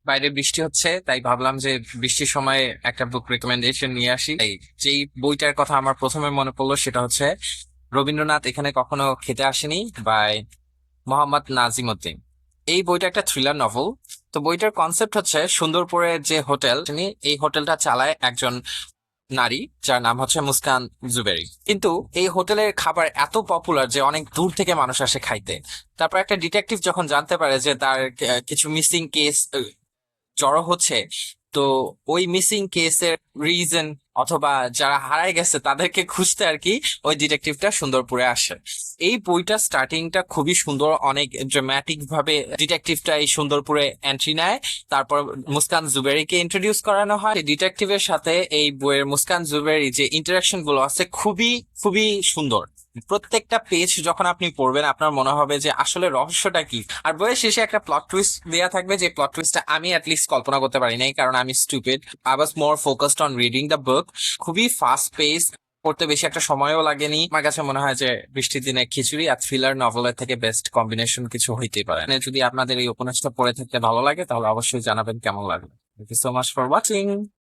বাইরে বৃষ্টি হচ্ছে, তাই ভাবলাম যে বৃষ্টির সময় একটা বুক রেকমেন্ডেশন নিয়ে আসি। এই যেই বইটার কথা আমার প্রথমে মনে পড়লো সেটা হচ্ছে রবীন্দ্রনাথ এখানে কখনো খেতে আসেনি, বাই মোহাম্মদ নাজিমউদ্দিন। এই বইটা একটা থ্রিলার নভেল। তো বইটার কনসেপ্ট হচ্ছে সুন্দরপুরে যে হোটেল, তিনি এই হোটেলটা চালায় একজন নারী যার নাম হচ্ছে মুস্কান জুবেরি। কিন্তু এই হোটেলের খাবার এত পপুলার যে অনেক দূর থেকে মানুষ আসে খাইতে। তারপর একটা ডিটেকটিভ যখন জানতে পারে যে তার কিছু মিসিং কেস জড়ো হচ্ছে, তো ওই মিসিং কেসের রিজন অথবা যারা হারায় গেছে তাদেরকে খুঁজতে আর কি ওই ডিটেকটিভটা সুন্দরপুরে আসে। এই বইটা স্টার্টিংটা খুবই সুন্দর, অনেক ড্রামাটিক ভাবে ডিটেকটিভটা এই সুন্দরপুরে এন্ট্রি নেয়। তারপর মুস্কান জুবেরিকে ইন্ট্রোডিউস করানো হয় ডিটেকটিভের সাথে। এই বইয়ের মুস্কান জুবেরি যে ইন্টারাকশন গুলো আছে খুবই খুবই সুন্দর। প্রত্যেকটা পেজ যখন আপনি পড়বেন আপনার মনে হবে যে আসলে রহস্যটা কি। আর বইয়ের শেষে একটা প্লট টুইস্ট দেয়া থাকবে, যে প্লট টুইস্টটা আমি অ্যাটলিস্ট কল্পনা করতে পারি নাই, কারণ আমি stupid. I was more focused on reading the book. খুবই ফাস্ট পেস, পড়তে বেশি একটা সময়ও লাগেনি। আমার কাছে মনে হয় যে বৃষ্টির দিনে খিচুড়ি আর থ্রিলার নভেলের থেকে বেস্ট কম্বিনেশন কিছু হইতেই পারে। মানে যদি আপনাদের এই উপন্যাসটা পড়ে থাকতে ভালো লাগে তাহলে অবশ্যই জানাবেন কেমন লাগবে। Thank you so much for watching.